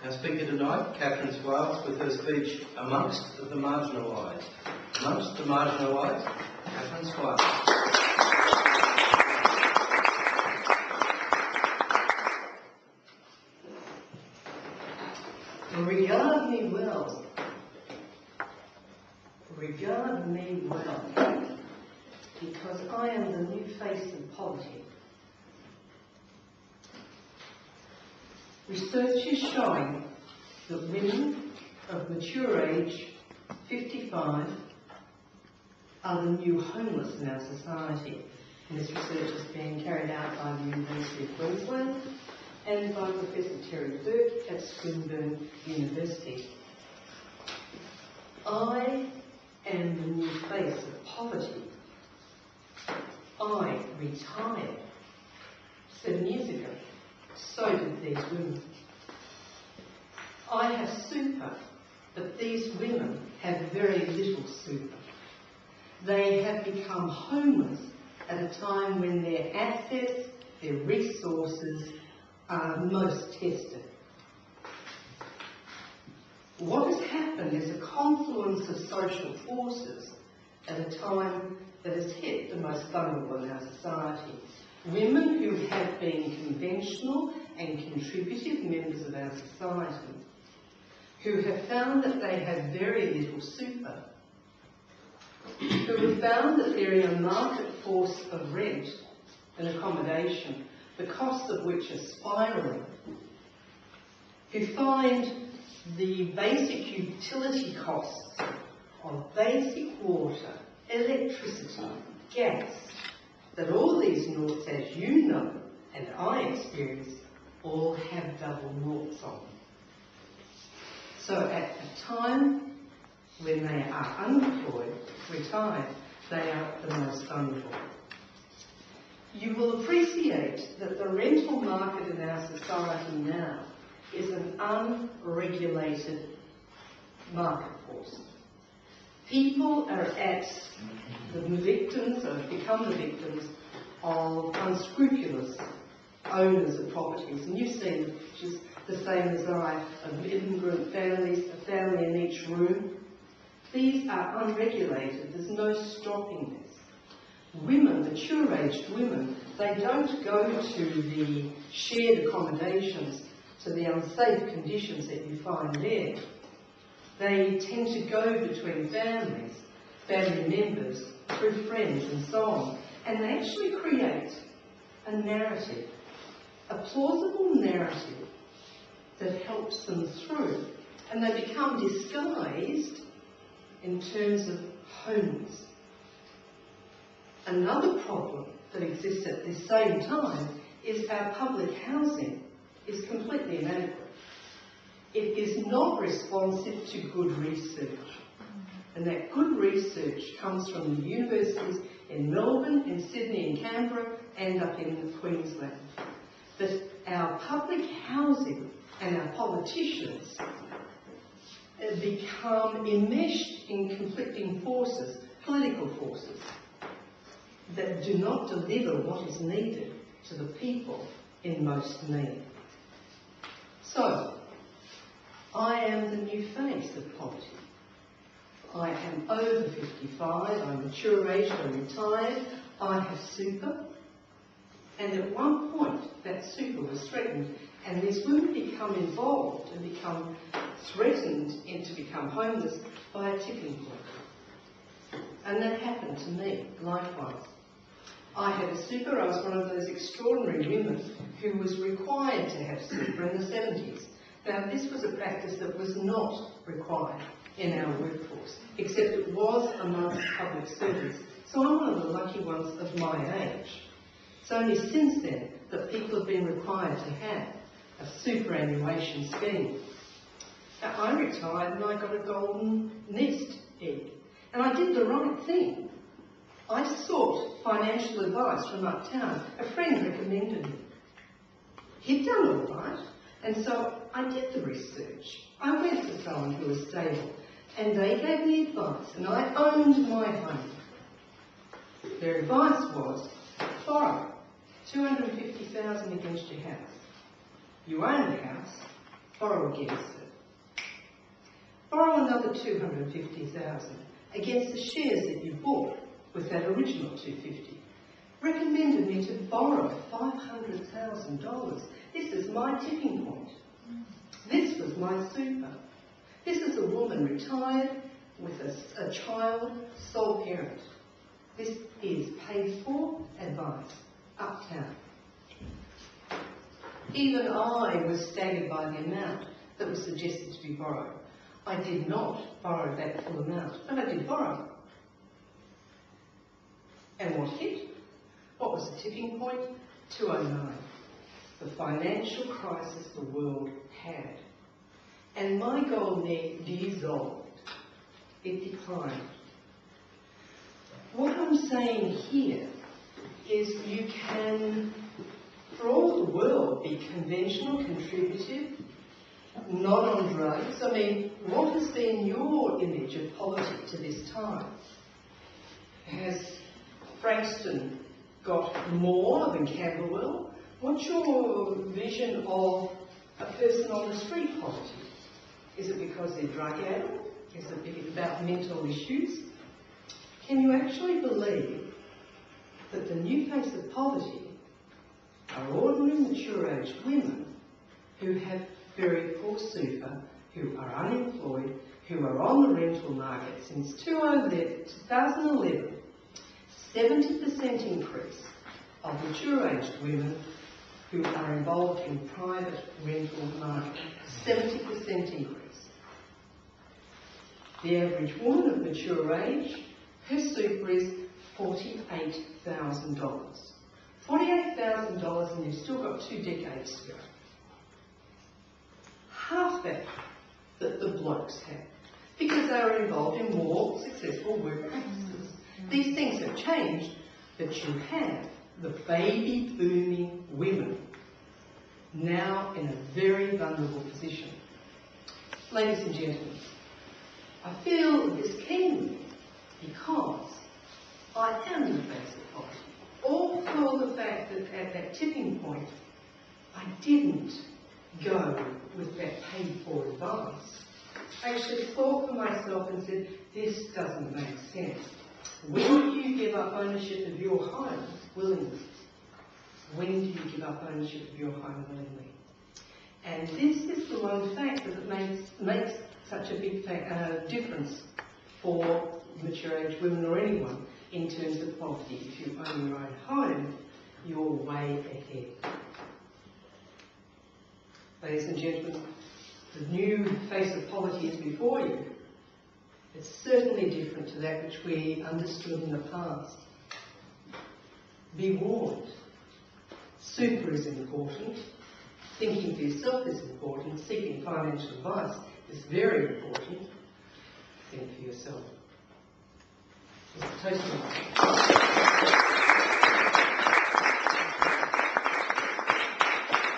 Our speaker tonight, Kathryn with her speech Amongst the Marginalised. Amongst the Marginalised, Kathryn. Regard me well. Regard me well, because I am the new face of poverty. Research is showing that women of mature age, 55, are the new homeless in our society. And this research is being carried out by the University of Queensland and by Professor Terry Burke at Swinburne University. I am the new face of poverty. I retired 7 years ago. So did these women. I have super, but these women have very little super. They have become homeless at a time when their assets, their resources are most tested. What has happened is a confluence of social forces at a time that has hit the most vulnerable in our society. Women who have been conventional and contributive members of our society, who have found that they have very little super, who have found that they're in a market force of rent and accommodation, the costs of which are spiralling, who find the basic utility costs of basic water, electricity, gas, that all these noughts, as you know, and I experience, all have double noughts on them. So at a time when they are unemployed, retired, they are the most vulnerable. You will appreciate that the rental market in our society now is an unregulated market force. People are at the victims, or have become the victims of unscrupulous owners of properties. And you've seen the pictures, the same as I, of immigrant families, a family in each room. These are unregulated. There's no stopping this. Women, mature-aged women, they don't go to the shared accommodations, to the unsafe conditions that you find there. They tend to go between families, family members, through friends and so on, and they actually create a narrative, a plausible narrative that helps them through, and they become disguised in terms of homeless. Another problem that exists at the same time is our public housing is completely inadequate. It is not responsive to good research. And that good research comes from the universities in Melbourne, in Sydney, in Canberra, and up in Queensland. But our public housing and our politicians become enmeshed in conflicting forces, political forces, that do not deliver what is needed to the people in most need. So, I am the new face of poverty. I am over 55, I'm mature age, I'm retired, I have super, and at one point that super was threatened, and these women become involved and become threatened to become homeless by a tipping point. And that happened to me, likewise. I had a super. I was one of those extraordinary women who was required to have super in the 70s. Now, this was a practice that was not required in our workforce, except it was amongst public servants. So I'm one of the lucky ones of my age. It's only since then that people have been required to have a superannuation scheme. Now, I retired and I got a golden nest egg. And I did the right thing. I sought financial advice from uptown. A friend recommended me. He'd done all right, and so I did the research. I went to someone who was stable, and they gave me advice, and I owned my home. Their advice was, borrow $250,000 against your house. You own the house, borrow against it. Borrow another $250,000 against the shares that you bought with that original $250,000. Recommended me to borrow $500,000. This is my tipping point. This was my super. This is a woman retired with a child, sole parent. This is paid for advice, uptown. Even I was staggered by the amount that was suggested to be borrowed. I did not borrow that full amount, but I did borrow. And what hit? What was the tipping point? 2009. The financial crisis the world had. And my gold net dissolved. It declined. What I'm saying here is you can, for all the world, be conventional, contributive, not on drugs. I mean, what has been your image of poverty to this time? Has Frankston got more than Camberwell? What's your vision of a person on the street poverty? Is it because they're drug-addled? Is it about mental issues? Can you actually believe that the new face of poverty are ordinary mature-aged women who have very poor super, who are unemployed, who are on the rental market since 2011, 70% increase of mature-aged women who are involved in private rental market, 70% increase. The average woman of mature age, her super is $48,000. $48,000 and you've still got 2 decades to go. Half that the blokes have, because they are involved in more successful work practices. These things have changed, but you have the baby booming women now in a very vulnerable position. Ladies and gentlemen, I feel this keenly because I am the face of poverty. All for the fact that at that tipping point, I didn't go with that paid-for advice. I actually thought for myself and said, this doesn't make sense. When do you give up ownership of your home willingly? When do you give up ownership of your home willingly? And this is the one factor that makes such a big difference for mature-aged women or anyone in terms of poverty. If you own your own home, you're way ahead. Ladies and gentlemen, the new face of poverty is before you. It's certainly different to that which we understood in the past. Be warned. Super is important. Thinking for yourself is important. Seeking financial advice is very important. Think for yourself. Mr. Toasting.